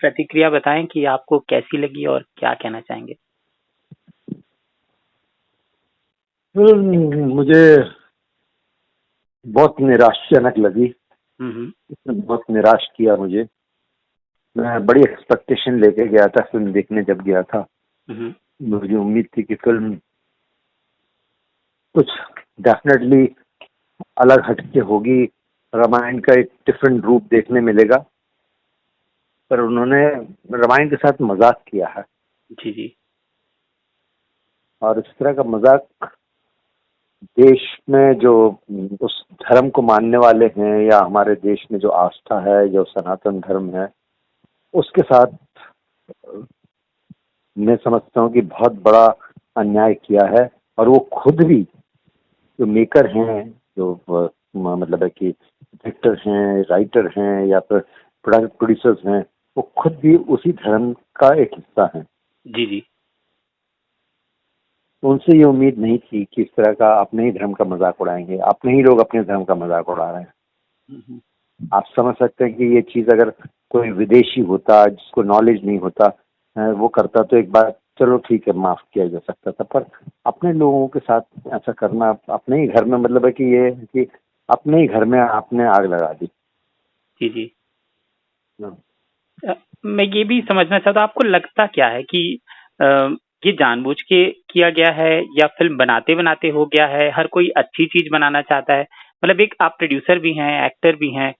प्रतिक्रिया बताएँ कि आपको कैसी लगी और क्या कहना चाहेंगे? मुझे बहुत निराशाजनक लगी। हुँ, हुँ। इसने बहुत निराश किया मुझे। मैं बड़ी एक्सपेक्टेशन लेके गया था फ़िल्म देखने जब गया था। हुँ, हुँ। मुझे उम्मीद थी कि फ़िल्म कुछ डेफ़िनेटली अलग हट के होगी, रामायण का एक डिफरेंट रूप देखने मिलेगा, पर उन्होंने रामायण के साथ मज़ाक किया है। जी, जी। और इस तरह का मज़ाक देश में जो उस धर्म को मानने वाले हैं या हमारे देश में जो आस्था है, जो सनातन धर्म है, उसके साथ मैं समझता हूँ कि बहुत बड़ा अन्याय किया है। और वो खुद भी जो मेकर हैं, जो मतलब है कि डायरेक्टर हैं, राइटर हैं या फिर प्रोड्यूसर्स हैं, वो खुद भी उसी धर्म का एक हिस्सा हैं। जी, जी। उनसे ये उम्मीद नहीं थी कि इस तरह का अपने ही धर्म का मजाक उड़ाएंगे। अपने ही लोग अपने धर्म का मजाक उड़ा रहे हैं। हुँ, हुँ। आप समझ सकते हैं कि ये चीज़ अगर कोई विदेशी होता, जिसको नॉलेज नहीं होता, वो करता तो एक बार चलो ठीक है, माफ़ किया जा सकता था। पर अपने लोगों के साथ ऐसा करना, अपने ही घर में, मतलब है कि ये है कि अपने ही घर में आपने आग लगा दी। जी, जी। हाँ। मैं ये भी समझना चाहता हूँ, आपको लगता क्या है कि अ, ये जानबूझ के किया गया है या फ़िल्म बनाते-बनाते हो गया है? हर कोई अच्छी चीज़ बनाना चाहता है। मतलब एक आप प्रोड्यूसर भी हैं, एक्टर भी हैं।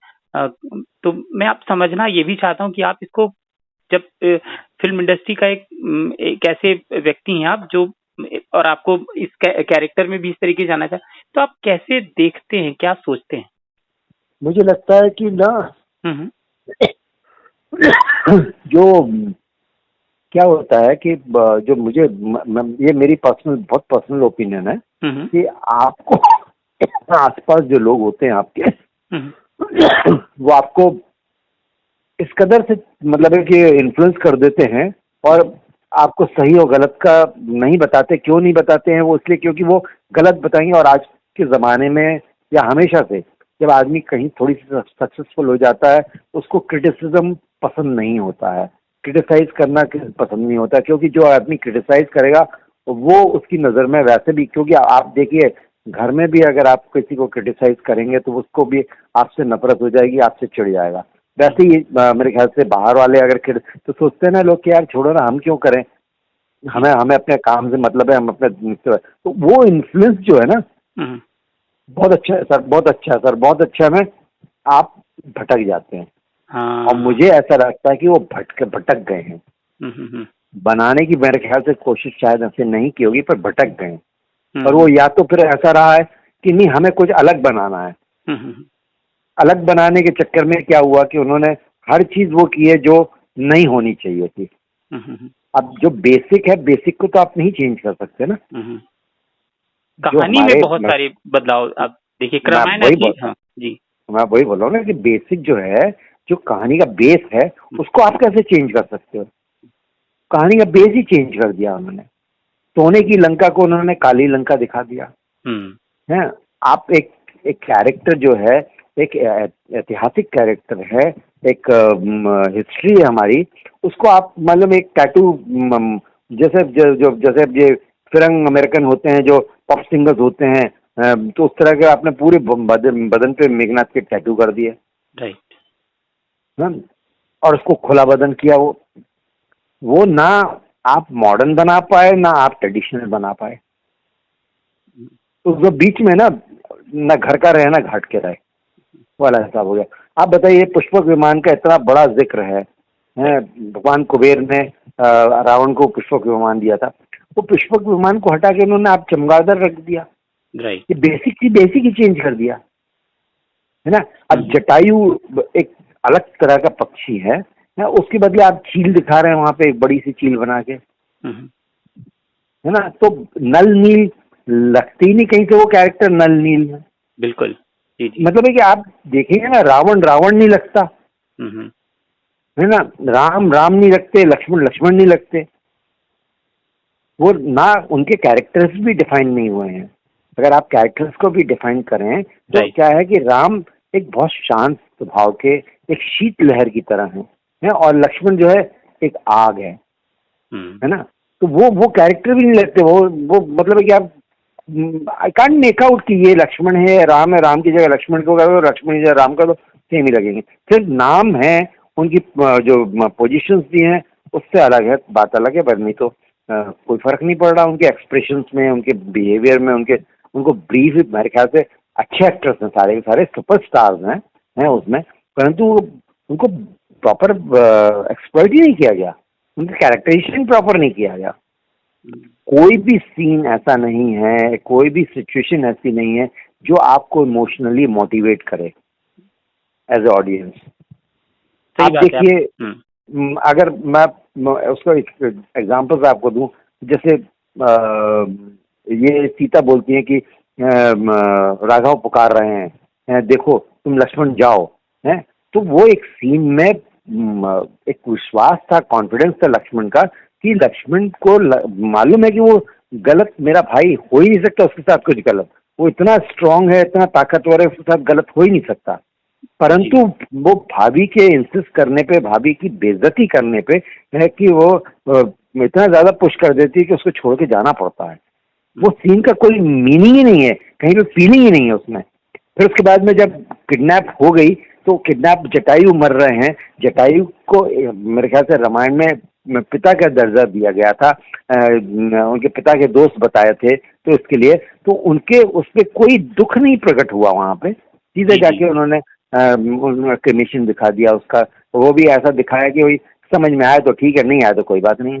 तो मैं आप समझना ये भी चाहता हूँ कि आप इसको जब फ़िल्म इंडस्ट्री का एक ऐसे व्यक्ति हैं आप जो और आपको इस कैरेक्टर में भी इस तरीके से जाना था, तो आप कैसे देखते हैं? क्या सोचते हैं? मुझे लगता है कि ना हुँ, हुँ। जो क्या होता है कि जो मुझे ये मेरी पर्सनल, बहुत पर्सनल ओपिनियन है हुँ, हुँ। कि आपको आसपास जो लोग होते हैं आपके, हुँ, हुँ। वो आपको इस कदर से, मतलब है कि इन्फ्लुएंस कर देते हैं और आपको सही और गलत का नहीं बताते। क्यों नहीं बताते हैं? वो इसलिए क्योंकि वो गलत बताएंगे। और आज के ज़माने में या हमेशा से जब आदमी कहीं थोड़ी सी सक्सेसफुल हो जाता है, उसको क्रिटिसिज्म पसंद नहीं होता है, क्रिटिसाइज करना पसंद नहीं होता, क्योंकि जो आदमी क्रिटिसाइज करेगा वो उसकी नज़र में वैसे भी, क्योंकि आप देखिए घर में भी अगर आप किसी को क्रिटिसाइज करेंगे तो उसको भी आपसे नफरत हो जाएगी, आपसे चिढ़ जाएगा। वैसे ही मेरे ख्याल से बाहर वाले अगर तो सोचते हैं ना लोग कि यार छोड़ो ना, हम क्यों करें, जी। हमें हमें अपने काम से मतलब है, हम अपने, तो वो इन्फ्लुएंस जो है ना, हुँ, हुँ। बहुत अच्छा है सर, बहुत अच्छा है सर, बहुत अच्छा है। में आप भटक जाते हैं और हाँ। मुझे ऐसा लगता है कि वो भटक गए हैं। हुँ, हुँ, हुँ। बनाने की मेरे ख्याल से कोशिश शायद ऐसे नहीं की होगी, पर भटक गए हैं। हुँ, और वो हुँ। या तो फिर ऐसा रहा है कि नहीं, हमें कुछ अलग बनाना है। हुँ, हुँ, हुँ। अलग बनाने के चक्कर में क्या हुआ कि उन्होंने हर चीज वो की है जो नहीं होनी चाहिए थी। हुँ, हुँ, हुँ। अब जो बेसिक है, बेसिक को तो आप नहीं चेंज कर सकते ना। हुँ, हुँ। जो कहानी में हमारे बहुत सारे बदलाव आप देखिए, मैं रामायण वही अच्छी बोल हाँ, जी। मैं वही बोल रहा हूँ ना कि बेसिक जो है, जो कहानी का बेस है, हुँ, उसको आप कैसे चेंज कर सकते हो? कहानी का बेस ही चेंज कर दिया उन्होंने। सोने की लंका को उन्होंने काली लंका दिखा दिया हुँ। है। आप एक एक कैरेक्टर जो है, एक ऐतिहासिक कैरेक्टर है, एक हिस्ट्री है हमारी, उसको आप मतलब एक टैटू, जैसे जैसे ये फिरंग अमेरिकन होते हैं जो पॉप सिंगर्स होते हैं, तो उस तरह के आपने पूरे बदन बदन पे मेघनाथ के टैटू कर दिए। राइट। हाँ? और उसको खुला बदन किया। वो ना आप मॉडर्न बना पाए, ना आप ट्रेडिशनल बना पाए। हुँ, तो जो बीच में ना घर का रहे ना घाट के रहे वाला हिसाब हो गया। आप बताइए, पुष्पक विमान का इतना बड़ा जिक्र है, राइट, भगवान कुबेर ने रावण को पुष्पक विमान दिया था। वो पुष्पक विमान को हटा के उन्होंने आप चमगादड़ रख दिया। ये राइट। बेसिक ही चेंज कर दिया, है ना। हुँ, अब हुँ। जटायु एक अलग तरह का पक्षी है, उसके बदले आप चील दिखा रहे हैं वहां पे, एक बड़ी सी चील बना के, हुँ, हुँ। है ना। तो नल नील लगती ही नहीं कहीं से वो कैरेक्टर नल नील है। बिल्कुल। जी, जी। मतलब है कि आप देखेंगे ना, रावण रावण नहीं लगता, हुँ, हुँ। है ना। राम राम नहीं लगते, लक्ष्मण लक्ष्मण नहीं लगते। वो ना, उनके कैरेक्टर्स भी डिफाइन नहीं हुए हैं। अगर आप कैरेक्टर्स को भी डिफाइन करें तो राइट। क्या है कि राम एक बहुत शांत स्वभाव के, एक शीत लहर की तरह हैं। है, और लक्ष्मण जो है एक आग है ना। तो वो कैरेक्टर भी नहीं लगते, वो मतलब है कि आप आई कांट मेक आउट कि ये लक्ष्मण है राम है, राम की जगह लक्ष्मण को कर दो, लक्ष्मण की जगह राम कर दो, सेम ही लगेंगे। सिर्फ नाम है, उनकी जो पोजीशंस भी हैं उससे अलग है, बात अलग है, पर नहीं तो कोई फर्क नहीं पड़ रहा उनके एक्सप्रेशंस में, उनके बिहेवियर में, उनको ब्रीफ, मेरे ख्याल से अच्छे एक्टर्स हैं, सारे के सारे सुपरस्टार्स हैं उसमें, परंतु उनको प्रॉपर एक्सप्लॉइट ही नहीं किया गया, उनका कैरेक्टराइजेशन प्रॉपर नहीं किया गया। कोई भी सीन ऐसा नहीं है, कोई भी सिचुएशन ऐसी नहीं है जो आपको इमोशनली मोटिवेट करे एज ए ऑडियंस। आप देखिए, अगर मैं उसका एक एग्जांपल आपको दूं, जैसे ये सीता बोलती है कि राघव पुकार रहे हैं, देखो तुम लक्ष्मण जाओ, है, तो वो एक सीन में एक विश्वास था, कॉन्फिडेंस था लक्ष्मण का कि लक्ष्मण को मालूम है कि वो गलत, मेरा भाई हो ही नहीं सकता उसके साथ कुछ गलत, वो इतना स्ट्रांग है, इतना ताकतवर है, उसके साथ गलत हो ही नहीं सकता। परंतु वो भाभी के इंसिस्ट करने पे, भाभी की बेइज्जती करने पे है कि वो इतना ज्यादा पुश कर देती है कि उसको छोड़ के जाना पड़ता है। वो सीन का कोई मीनिंग ही नहीं है, कहीं पे फीलिंग ही नहीं है उसमें। फिर उसके बाद में जब किडनैप हो गई तो किडनैप जटायु मर रहे हैं, जटायु को मेरे ख्याल से रामायण में पिता का दर्जा दिया गया था, उनके पिता के दोस्त बताए थे, तो इसके लिए तो उनके उस पर कोई दुख नहीं प्रकट हुआ, वहां पे सीधे जाके उन्होंने क्रिमेशन दिखा दिया उसका। वो भी ऐसा दिखाया कि वही समझ में आया तो ठीक है, नहीं आया तो कोई बात नहीं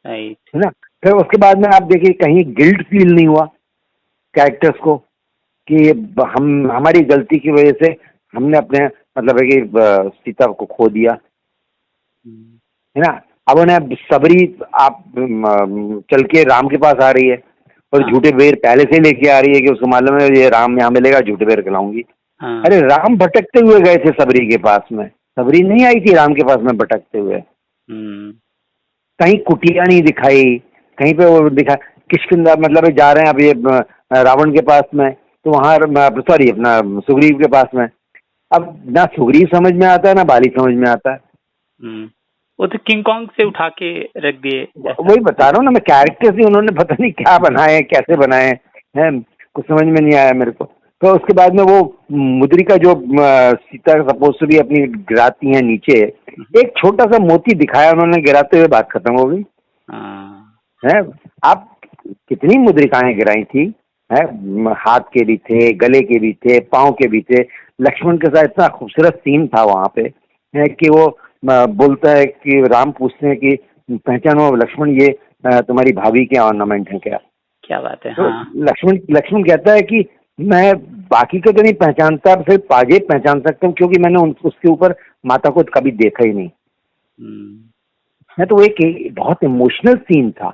है ना। फिर उसके बाद में आप देखिए कहीं गिल्ट फील नहीं हुआ कैरेक्टर्स को कि हमारी गलती की वजह से हमने अपने मतलब है कि सीता को खो दिया, है ना। अब उन्हें सबरी आप चल के राम के पास आ रही है और झूठे बेर पहले से लेके आ रही है कि उसको मालूम है ये राम यहाँ मिलेगा, झूठे बेर खिलाऊंगी। अरे राम भटकते हुए गए थे सबरी के पास में, सबरी नहीं आई थी राम के पास में भटकते हुए, कहीं कुटिया नहीं दिखाई, कहीं पे वो दिखा किष्किंधा, मतलब जा रहे हैं अब ये रावण के पास में, तो वहां सॉरी अपना सुग्रीव के पास में, अब ना सुग्रीव समझ में आता है ना बाली समझ में आता है। वो तो किंग कॉन्ग से उठा के रख दिए, वही बता रहा हूँ ना मैं, कैरेक्टर्स ही उन्होंने पता नहीं क्या बनाए, कैसे बनाए हैं, कुछ समझ में नहीं आया मेरे को। तो उसके बाद में वो मुद्रिका जो सीता सपोज से भी अपनी गिराती है नीचे, एक छोटा सा मोती दिखाया उन्होंने गिराते हुए, बात खत्म हो गई है। आप कितनी मुद्रिकाएं गिराई थी, है, हाथ के भी थे, गले के भी थे, पाँव के भी थे। लक्ष्मण के साथ इतना खूबसूरत सीन था वहां पे है कि वो बोलता है कि राम पूछते हैं कि पहचानो लक्ष्मण ये तुम्हारी भाभी के ऑर्नामेंट है क्या, क्या बात है। तो लक्ष्मण कहता है कि मैं बाकी को तो नहीं पहचानता, सिर्फ पाजेब पहचान सकता हूँ क्योंकि मैंने उसके ऊपर माता को कभी देखा ही नहीं है। तो वो एक बहुत इमोशनल सीन था।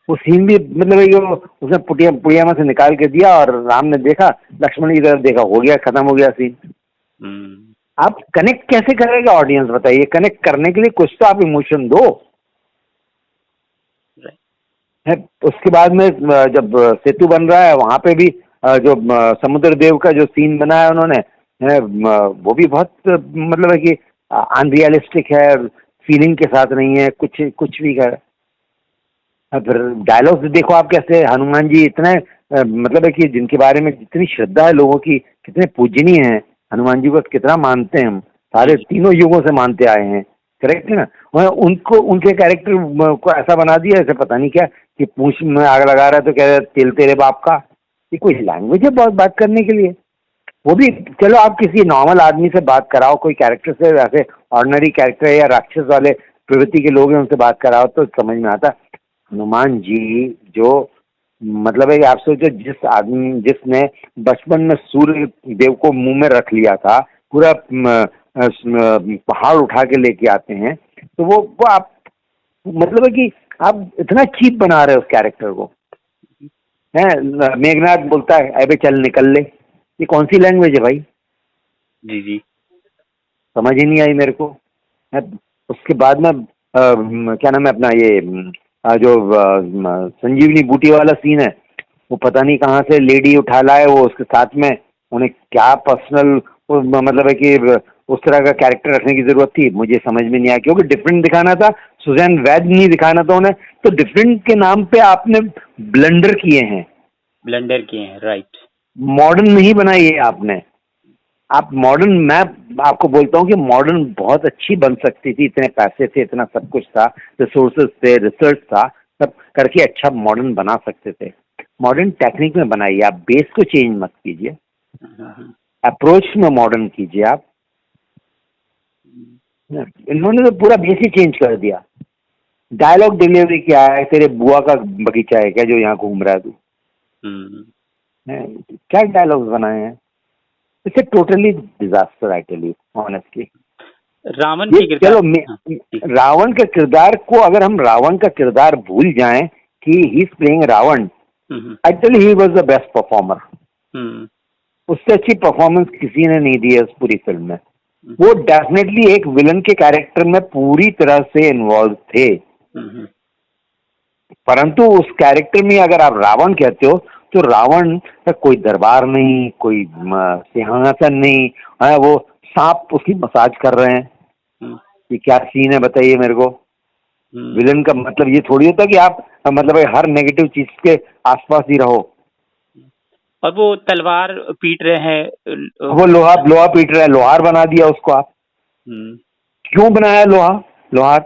वो सीन भी मतलब उसने पुड़ियामा से निकाल के दिया और राम ने देखा, लक्ष्मण की तरफ देखा, हो गया, खत्म हो गया सीन। आप कनेक्ट कैसे करेगा ऑडियंस, बताइए। कनेक्ट करने के लिए कुछ तो आप इमोशन दो है। उसके बाद में जब सेतु बन रहा है वहां पे भी जो समुद्र देव का जो सीन बनाया उन्होंने है, वो भी बहुत मतलब है कि अनरियलिस्टिक है, फीलिंग के साथ नहीं है, कुछ भी कर। फिर डायलॉग्स देखो आप कैसे, हनुमान जी इतने मतलब है कि जिनके बारे में जितनी श्रद्धा है लोगों की, कितने पूजनीय हैं, हनुमान जी को कितना मानते हैं हम, सारे तीनों युगों से मानते आए हैं, करेक्ट है ना। उनको उनके कैरेक्टर को ऐसा बना दिया ऐसे पता नहीं क्या कि पूंछ में आग लगा रहा है तो कह रहे तेल तेरे बाप का। ये कोई लैंग्वेज है बहुत बात करने के लिए? वो भी चलो आप किसी नॉर्मल आदमी से बात कराओ, कोई कैरेक्टर से, ऐसे ऑर्डिनरी कैरेक्टर या राक्षस वाले प्रवृत्ति के लोग हैं उनसे बात कराओ तो समझ में आता। हनुमान जी जो मतलब है कि आप सोचो, जिसने बचपन में सूर्य देव को मुंह में रख लिया था, पूरा पहाड़ उठा के लेके आते हैं, तो वो आप मतलब है कि आप इतना चीप बना रहे हो उस कैरेक्टर को है। मेघनाथ बोलता है अबे चल निकल ले, ये कौन सी लैंग्वेज है भाई? जी समझ ही नहीं आई मेरे को है। उसके बाद में क्या नाम है अपना ये जो संजीवनी बूटी वाला सीन है, वो पता नहीं कहाँ से लेडी उठा लाए, वो उसके साथ में उन्हें क्या पर्सनल मतलब है कि उस तरह का कैरेक्टर रखने की जरूरत थी, मुझे समझ में नहीं आया, क्योंकि डिफरेंट दिखाना था, सुजैन वैद नहीं दिखाना था उन्हें, तो डिफरेंट के नाम पे आपने ब्लंडर किए हैं, ब्लेंडर किए हैं, राइट। मॉडर्न नहीं बनाई है आपने। आप मॉडर्न, मैं आपको बोलता हूँ कि मॉडर्न बहुत अच्छी बन सकती थी, इतने पैसे थे, इतना सब कुछ था, रिसोर्सेज थे, रिसर्च था, सब करके अच्छा मॉडर्न बना सकते थे। मॉडर्न टेक्निक में बनाइए, आप बेस को चेंज मत कीजिए, अप्रोच में मॉडर्न कीजिए आप। इन्होंने तो पूरा बेस ही चेंज कर दिया। डायलॉग डिलीवरी क्या है, तेरे बुआ का बगीचा है क्या जो यहाँ घूम रहा है तू, क्या डायलॉग्स बनाए हैं। It's a totally disaster, I tell you honestly. Ravan ये के किरदार। चलो हाँ, ठीक। रावण के किरदार को, अगर हम रावण का किरदार भूल जाएं कि he is playing Ravan, actually he was the best performer. उससे अच्छी परफॉर्मेंस किसी ने नहीं दी है उस पूरी फिल्म में। वो डेफिनेटली एक विलन के कैरेक्टर में पूरी तरह से इन्वॉल्व थे, परंतु उस कैरेक्टर में अगर आप रावण कहते हो तो रावण का कोई दरबार नहीं, कोई सिंहासन नहीं है, वो सांप उसकी मसाज कर रहे हैं। ये क्या सीन है बताइए मेरे को। विलन का मतलब ये थोड़ी होता कि आप मतलब हर नेगेटिव चीज के आसपास ही रहो। और वो तलवार पीट रहे हैं, वो लोहा लोहा पीट रहे हैं, लोहार बना दिया उसको आप। क्यों बनाया लोहार?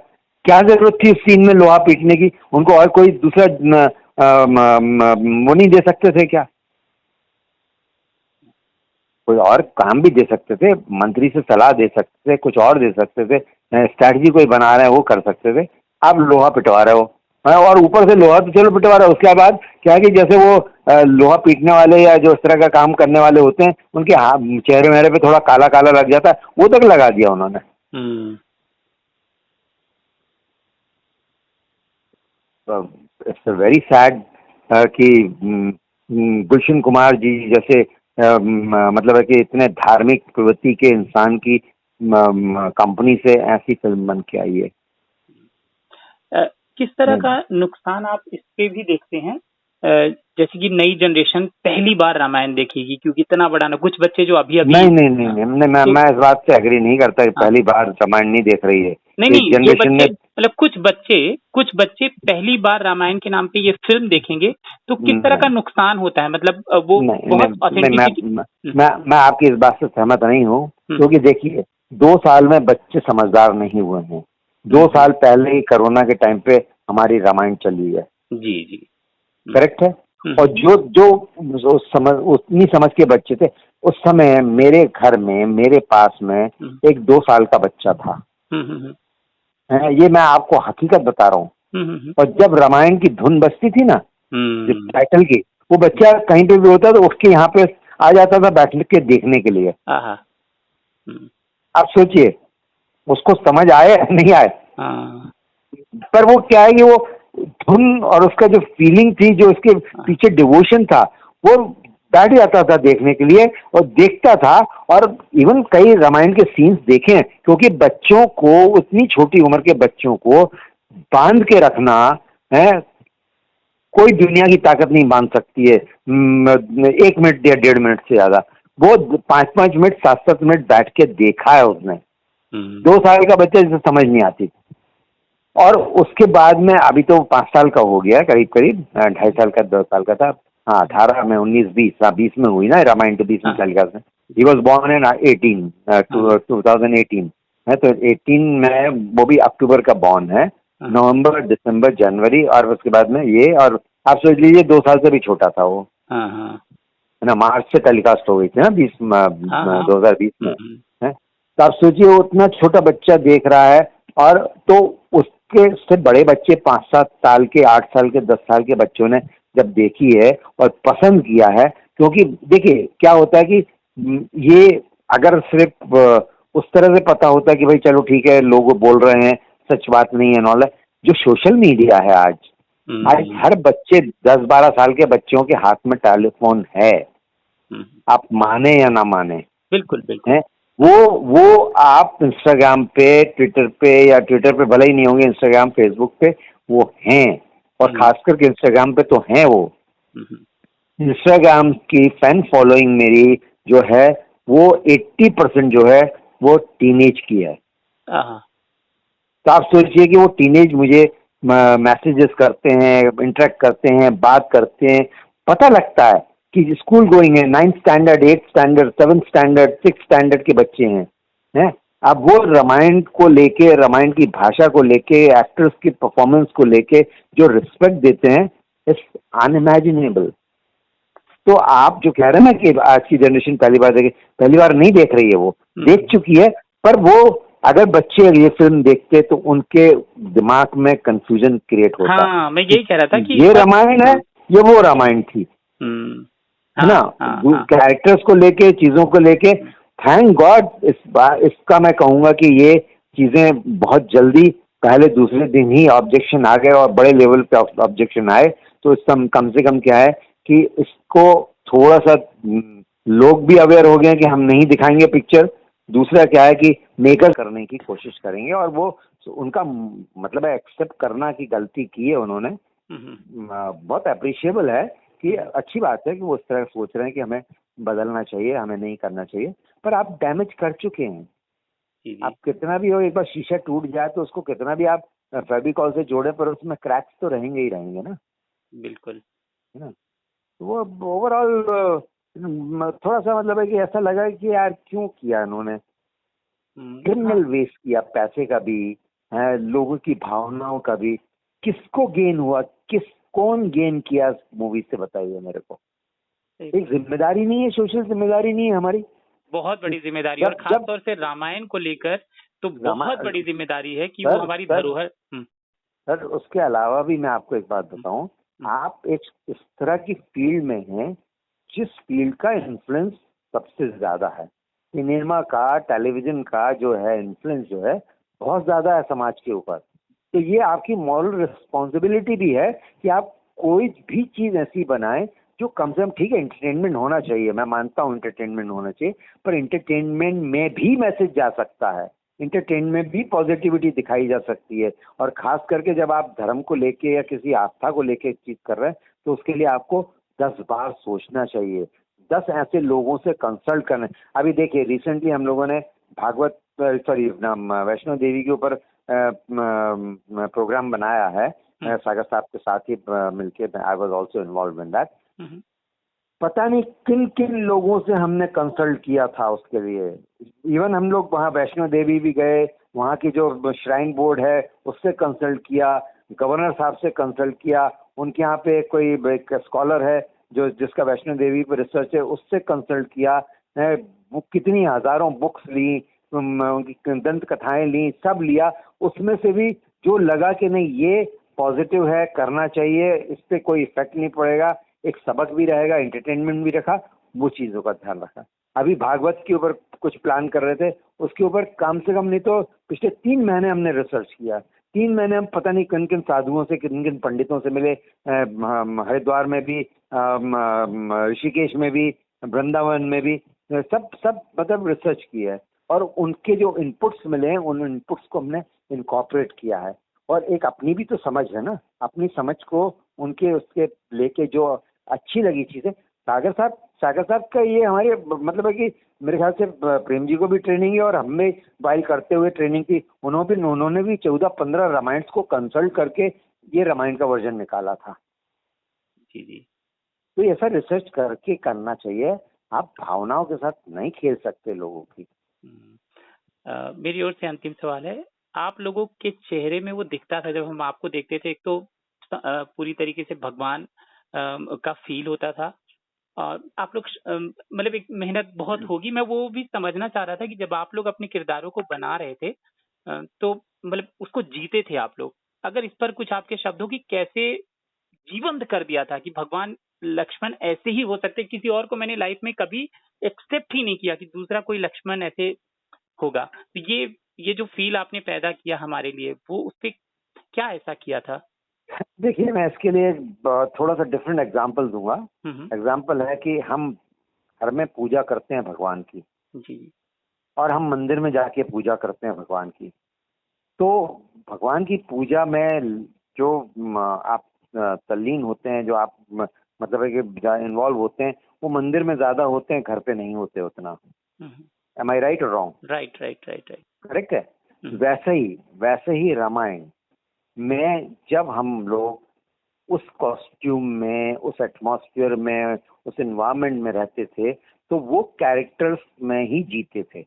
क्या जरूरत थी उस सीन में लोहा पीटने की? उनको और कोई दूसरा वो नहीं दे सकते थे क्या? कोई और काम भी दे सकते थे, मंत्री से सलाह दे सकते थे, कुछ और दे सकते थे, स्ट्रैटेजी कोई बना रहे हैं वो कर सकते थे। आप लोहा पिटवा रहे हो, और ऊपर से लोहा तो चलो पिटवा रहे हो, उसके बाद क्या है कि जैसे वो लोहा पीटने वाले या जो इस तरह का काम करने वाले होते हैं उनके चेहरे मेहरे पे थोड़ा काला काला लग जाता है, वो तक लगा दिया उन्होंने। इट्स वेरी सैड कि गुलशन कुमार जी जैसे मतलब है कि इतने धार्मिक प्रवृत्ति के इंसान की कंपनी से ऐसी फिल्म बन के आई है। किस तरह का नुकसान आप इसके भी देखते हैं? जैसे कि नई जनरेशन पहली बार रामायण देखेगी, क्योंकि इतना बड़ा ना, कुछ बच्चे जो अभी नहीं, मैं इस बात से एग्री नहीं करता कि पहली बार रामायण नहीं देख रही है। नहीं, जो बच्चे मतलब कुछ बच्चे पहली बार रामायण के नाम पे ये फिल्म देखेंगे तो किस तरह का नुकसान होता है? मतलब वो बहुत ऑथेंटिसिटी। मैं आपकी इस बात से सहमत नहीं हूँ, क्योंकि देखिए 2 साल में बच्चे समझदार नहीं हुए हैं। 2 साल पहले ही कोरोना के टाइम पे हमारी रामायण चली है। जी। करेक्ट है। और जो उतनी समझ के बच्चे थे उस समय, मेरे घर में मेरे पास में एक 2 साल का बच्चा था। ये मैं आपको हकीकत बता रहा हूँ। और जब रामायण की धुन बजती थी ना, टाइटल की, वो बच्चा कहीं पे भी होता तो उसके यहाँ पे आ जाता था बैठ के देखने के लिए। आप सोचिए उसको समझ आए नहीं आए, पर वो क्या है कि वो धुन और उसका जो फीलिंग थी, जो उसके पीछे डिवोशन था, वो बैठ जाता था देखने के लिए और देखता था। और इवन कई रामायण के सीन्स देखे हैं, क्योंकि बच्चों को, उतनी छोटी उम्र के बच्चों को बांध के रखना है, कोई दुनिया की ताकत नहीं बांध सकती है 1 मिनट या 1.5 मिनट से ज्यादा। वो 5-5 मिनट 7-7 मिनट बैठ के देखा है उसने। 2 साल का बच्चा जिसे समझ नहीं आती। और उसके बाद में अभी तो 5 साल का हो गया, करीब 2.5 साल का, 2 साल का था। हाँ, 18 में 19-20 में हुई ना रामायण, तो 20 में साल का। ही वॉज बॉर्न इन 2018 है, तो 18 में वो भी अक्टूबर का बॉर्न है, नवंबर, दिसंबर, जनवरी, और उसके बाद में ये, और आप सोच लीजिए 2 साल से भी छोटा था वो, है ना। मार्च से टेलीकास्ट हो गई थी ना 2020 में, है। तो आप सोचिए उतना छोटा बच्चा देख रहा है, और तो उसके से बड़े बच्चे 5-7 साल के, 8 साल के, 10 साल के बच्चों ने जब देखी है और पसंद किया है, क्योंकि देखिए क्या होता है कि ये अगर सिर्फ उस तरह से पता होता कि भाई चलो ठीक है लोग बोल रहे हैं, सच बात नहीं है नॉलेज, जो सोशल मीडिया है आज हर बच्चे 10-12 साल के बच्चों के हाथ में टेलीफोन है, आप माने या ना माने। बिल्कुल है वो आप इंस्टाग्राम पे, ट्विटर पे, या ट्विटर पे भले ही नहीं होंगे, इंस्टाग्राम, फेसबुक पे वो हैं, और खास करके इंस्टाग्राम पे तो हैं वो। इंस्टाग्राम की फैन फॉलोइंग मेरी जो है वो 80% जो है वो टीनेज की है। हाँ। तो आप सोचिए कि वो टीनेज मुझे मैसेजेस करते हैं, इंटरेक्ट करते हैं, बात करते हैं, पता लगता है कि स्कूल गोइंग है, 9th standard, 8th standard, 7th standard, 6th standard के बच्चे हैं। अब वो रामायण को लेके, रामायण की भाषा को लेके, एक्टर्स की परफॉर्मेंस को लेके जो रिस्पेक्ट देते हैं, इट्स अनइमेजिनेबल। तो आप जो कह रहे हैं ना कि आज की जनरेशन पहली बार नहीं देख रही है, वो देख चुकी है, पर वो अगर बच्चे ये फिल्म देखते तो उनके दिमाग में कंफ्यूजन क्रिएट होता हाँ, मैं यही कह रहा था कि ये बस। रामायण है, ये वो रामायण थी, है ना। हाँ हाँ हाँ। कैरेक्टर्स को लेके, चीजों को लेके, थैंक गॉड इसका मैं कहूंगा कि ये चीजें बहुत जल्दी, पहले दूसरे दिन ही ऑब्जेक्शन आ गए और बड़े लेवल पे ऑब्जेक्शन आए। तो कम से कम क्या है कि इसको थोड़ा सा लोग भी अवेयर हो गए हैं कि हम नहीं दिखाएंगे पिक्चर। दूसरा क्या है कि मेकर करने की कोशिश करेंगे, और वो उनका मतलब है एक्सेप्ट करना कि गलती की है उन्होंने। बहुत अप्रिशिएबल है कि अच्छी बात है कि वो इस तरह सोच रहे हैं कि हमें बदलना चाहिए, हमें नहीं करना चाहिए। पर आप डैमेज कर चुके हैं। जी जी। आप कितना भी हो, एक बार शीशा टूट जाए तो उसको कितना भी आप फेविकॉल से जोड़े, पर उसमें क्रैक्स तो रहेंगे ही रहेंगे ना, बिल्कुल। है ना। तो वो ओवरऑल थोड़ा सा मतलब है कि ऐसा लगा कि यार क्यों किया इन्होंने, क्रिमिनल हाँ। वेस्ट किया, पैसे का भी है, लोगों की भावनाओं का भी। किसको गेन हुआ, कौन गेन किया मूवी से, बताइए मेरे को। एक जिम्मेदारी नहीं है, सोशल जिम्मेदारी नहीं है हमारी। बहुत बड़ी जिम्मेदारी, और जब खास जब तौर से रामायण को लेकर तो बहुत बड़ी जिम्मेदारी है कि वो सर हमारी सर धरोहर। सर उसके अलावा भी मैं आपको एक बात बताऊं, आप एक इस तरह की फील्ड में हैं जिस फील्ड का इन्फ्लुएंस सबसे ज्यादा है, सिनेमा का, टेलीविजन का जो है इन्फ्लुएंस जो है बहुत ज्यादा है समाज के ऊपर। तो ये आपकी मॉरल रिस्पॉन्सिबिलिटी भी है कि आप कोई भी चीज ऐसी बनाएं जो कम से कम, ठीक है एंटरटेनमेंट होना चाहिए, मैं मानता हूँ एंटरटेनमेंट होना चाहिए, पर एंटरटेनमेंट में भी मैसेज जा सकता है, इंटरटेनमेंट में भी पॉजिटिविटी दिखाई जा सकती है। और खास करके जब आप धर्म को लेके या किसी आस्था को लेके एक चीज कर रहे हैं, तो उसके लिए आपको 10 बार सोचना चाहिए, 10 ऐसे लोगों से कंसल्ट करना। अभी देखिए रिसेंटली हम लोगों ने भागवत, सॉरी, वैष्णो देवी के ऊपर प्रोग्राम बनाया है, सागर साहब के साथ ही मिलके, I was also involve in that. पता नहीं किन किन लोगों से हमने कंसल्ट किया था उसके लिए। इवन हम लोग वहाँ वैष्णो देवी भी गए, वहाँ की जो श्राइन बोर्ड है उससे कंसल्ट किया, गवर्नर साहब से कंसल्ट किया, उनके यहाँ पे कोई एक स्कॉलर है जो जिसका वैष्णो देवी पर रिसर्च है, उससे कंसल्ट किया है। वो कितनी हजारों बुक्स ली, उनकी दंत कथाएं ली, सब लिया। उसमें से भी जो लगा कि नहीं ये पॉजिटिव है, करना चाहिए, इस पे कोई इफेक्ट नहीं पड़ेगा, एक सबक भी रहेगा, एंटरटेनमेंट भी रखा, वो चीजों का ध्यान रखा। अभी भागवत के ऊपर कुछ प्लान कर रहे थे, उसके ऊपर कम से कम नहीं तो पिछले 3 महीने हमने रिसर्च किया। 3 महीने हम पता नहीं किन किन साधुओं से, किन किन पंडितों से मिले, हरिद्वार में भी, ऋषिकेश में भी, वृंदावन में भी, सब सब मतलब रिसर्च किया है। और उनके जो इनपुट्स मिले हैं, उन इनपुट्स को हमने इनकॉर्पोरेट किया है। और एक अपनी भी तो समझ है ना, अपनी समझ को उनके उसके लेके जो अच्छी लगी चीजें। सागर साहब का ये हमारे मतलब है कि मेरे ख्याल से प्रेम जी को भी ट्रेनिंग है, और हमें वाइल करते हुए ट्रेनिंग की। उन्होंने भी 14-15 रामायण को कंसल्ट करके ये रामायण का वर्जन निकाला था। जी जी। तो ऐसा रिसर्च करके करना चाहिए, आप भावनाओं के साथ नहीं खेल सकते लोगों की। मेरी ओर से अंतिम सवाल है, आप लोगों के चेहरे में वो दिखता था जब हम आपको देखते थे, एक तो पूरी तरीके से भगवान का फील होता था, और आप लोग मतलब एक मेहनत बहुत होगी, मैं वो भी समझना चाह रहा था कि जब आप लोग अपने किरदारों को बना रहे थे तो मतलब उसको जीते थे आप लोग। अगर इस पर कुछ आपके शब्द हो कि कैसे जीवंत कर दिया था कि भगवान लक्ष्मण ऐसे ही हो सकते, किसी और को मैंने लाइफ में कभी एक्सेप्ट ही नहीं किया कि दूसरा कोई लक्ष्मण ऐसे होगा। तो ये जो फील आपने पैदा किया हमारे लिए, वो उस पे क्या ऐसा किया था? देखिए मैं इसके लिए थोड़ा सा डिफरेंट एग्जांपल दूंगा। हम्म। एग्जांपल है कि हम घर में पूजा करते हैं भगवान की, जी। और हम मंदिर में जाके पूजा करते हैं भगवान की। तो भगवान की पूजा में जो आप तल्लीन होते हैं, जो आप मतलब है कि इन्वॉल्व होते हैं, वो मंदिर में ज्यादा होते हैं, घर पे नहीं होते उतना। हम्म। एम आई राइट और wrong? Right right right right. Correct है। वैसे ही रामायण में जब हम लोग उस कॉस्ट्यूम में, उस एटमॉस्फेयर में, उस एनवायरनमेंट में रहते थे तो वो कैरेक्टर्स में ही जीते थे।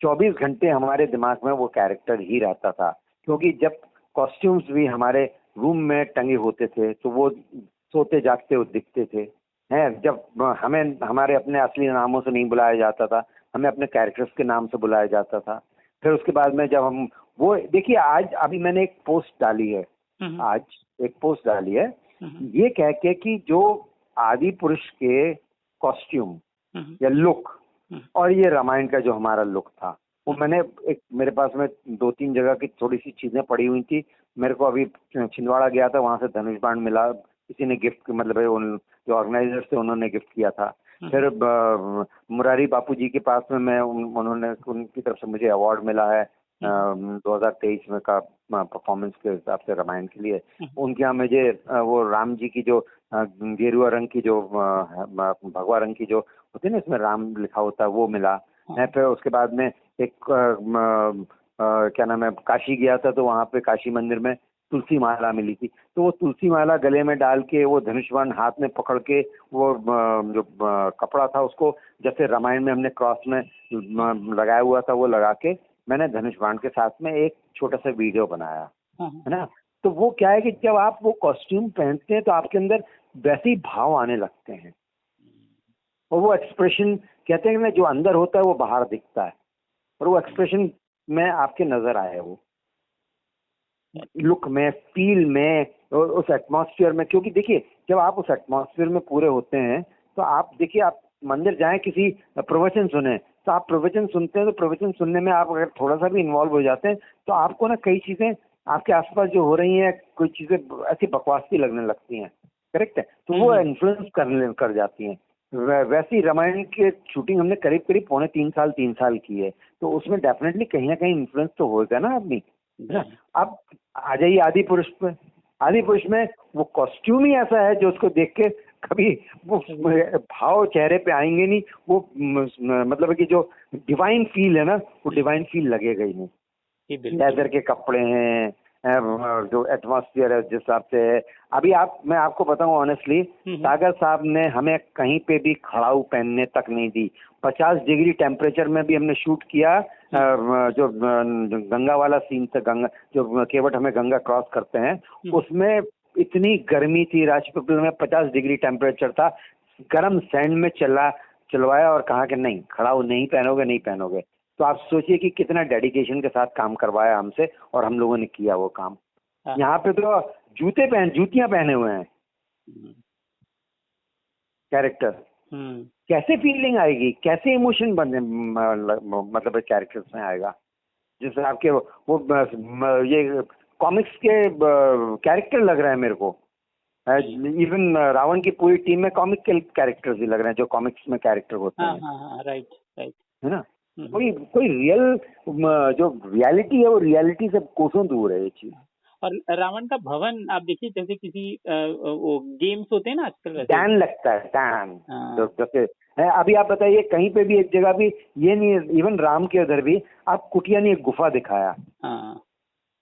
24 घंटे हमारे दिमाग में वो कैरेक्टर ही रहता था, क्योंकि जब कॉस्ट्यूम्स भी हमारे रूम में टंगे होते थे तो वो सोते जागते हुए दिखते थे हैं। जब हमें हमारे अपने असली नामों से नहीं बुलाया जाता था, हमें अपने कैरेक्टर्स के नाम से बुलाया जाता था। फिर उसके बाद में जब हम वो देखिए, आज अभी मैंने एक पोस्ट डाली है, ये कह के कि जो आदि पुरुष के कॉस्ट्यूम या लुक और ये रामायण का जो हमारा लुक था, वो मैंने मेरे पास में 2-3 जगह की थोड़ी सी चीजें पड़ी हुई थी। मेरे को अभी छिंदवाड़ा गया था, वहां से धनुष बाण मिला, किसी ने गिफ्ट, मतलब उन जो ऑर्गेनाइजर्स थे उन्होंने गिफ्ट किया था। फिर मुरारी बापू जी के पास में मैं उन्होंने उनकी तरफ से मुझे अवार्ड मिला है 2023 में का परफॉर्मेंस के हिसाब से रामायण के लिए। उनके यहाँ मुझे वो राम जी की जो गेरुआ रंग की जो भगवा रंग की जो होती है ना, इसमें राम लिखा होता है, वो मिला है। फिर उसके बाद में एक क्या नाम है, काशी गया था तो वहाँ पे काशी मंदिर में तुलसी माला मिली थी, तो वो तुलसी माला गले में डाल के, वो धनुष बाण हाथ में पकड़ के, वो जो कपड़ा था उसको जैसे रामायण में हमने क्रॉस में लगाया हुआ था वो लगा के मैंने धनुष बाण के साथ में एक छोटा सा वीडियो बनाया है ना। तो वो क्या है कि जब आप वो कॉस्ट्यूम पहनते हैं तो आपके अंदर वैसे ही भाव आने लगते हैं, और वो एक्सप्रेशन कहते हैं ना, जो अंदर होता है वो बाहर दिखता है, और वो एक्सप्रेशन में आपके नजर आए, वो लुक में, फील में, और उस एटमॉस्फेयर में। क्योंकि देखिए, जब आप उस एटमॉस्फेयर में पूरे होते हैं तो आप देखिए, आप मंदिर जाएं, किसी प्रवचन सुने, तो आप प्रवचन सुनते हैं तो प्रवचन सुनने में आप अगर थोड़ा सा भी इन्वॉल्व हो जाते हैं तो आपको ना कई चीजें आपके आसपास जो हो रही हैं, कोई चीजें ऐसी बकवास सी लगने लगती हैं। करेक्ट है। तो वो इन्फ्लुएंस कर जाती हैं। वैसी रामायण की शूटिंग हमने करीब 3 साल की है, तो उसमें डेफिनेटली कहीं ना कहीं इन्फ्लुएंस तो होगा ना आदमी। अब आ जाइए आदि पुरुष पे। आदि पुरुष में वो कॉस्ट्यूम ही ऐसा है जो उसको देख के कभी वो भाव चेहरे पे आएंगे नहीं, वो मतलब कि जो डिवाइन फील है ना, वो डिवाइन फील लगेगा ही नहीं। लेदर के कपड़े हैं, जो एटमॉस्फेयर है जिस हिसाब से है। अभी मैं आपको बताऊं ऑनेस्टली, सागर साहब ने हमें कहीं पे भी खड़ाऊ पहनने तक नहीं दी। 50 डिग्री टेम्परेचर में भी हमने शूट किया। जो गंगा वाला सीन था, गंगा जो केवट हमें गंगा क्रॉस करते हैं, उसमें इतनी गर्मी थी, राजपीपल में 50 डिग्री टेम्परेचर था, गर्म सैंड में चलवाया और कहा कि नहीं, खड़ाऊ नहीं पहनोगे। तो आप सोचिए कि कितना डेडिकेशन के साथ काम करवाया हमसे, और हम लोगों ने किया वो काम। यहाँ पे तो जूतियां पहने हुए हैं कैरेक्टर। कैसे फीलिंग आएगी, कैसे इमोशन मतलब कैरेक्टर्स में आएगा, जिससे आपके वो ये कॉमिक्स के कैरेक्टर लग रहे हैं मेरे को। इवन रावण की पूरी टीम में कॉमिक के कैरेक्टर्स ही लग रहे हैं, जो कॉमिक्स में कैरेक्टर होते हैं। राइट है ना। कोई रियल जो रियलिटी है, वो रियलिटी से कोसों दूर है ये चीज। और रावण का भवन आप देखिए, जैसे किसी वो गेम्स होते हैं ना आजकल, टैन लगता है, टैन। जैसे अभी आप बताइए, कहीं पे भी एक जगह भी ये नहीं है, इवन राम के उधर भी आप कुटिया नहीं, एक गुफा दिखाया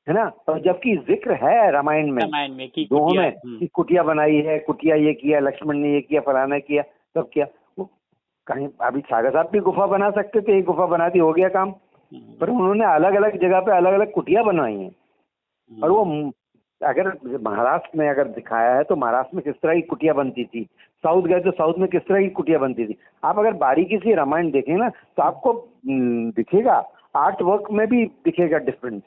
है ना, और जबकि जिक्र है रामायण में दोनों में कि कुटिया बनाई है, कुटिया ये किया, लक्ष्मण ने ये किया, फलाना किया, सब किया। वो कहीं अभी सागर साहब भी गुफा बना सकते थे, एक गुफा बना दी, हो गया काम। पर उन्होंने अलग अलग जगह पे अलग अलग कुटिया बनवाई हैं। और वो अगर महाराष्ट्र में अगर दिखाया है तो महाराष्ट्र में किस तरह की कुटिया बनती थी, साउथ गए तो साउथ में किस तरह की कुटिया बनती थी। आप अगर बारीकी से रामायण देखें ना तो आपको दिखेगा, आर्ट वर्क में भी दिखेगा डिफरेंस।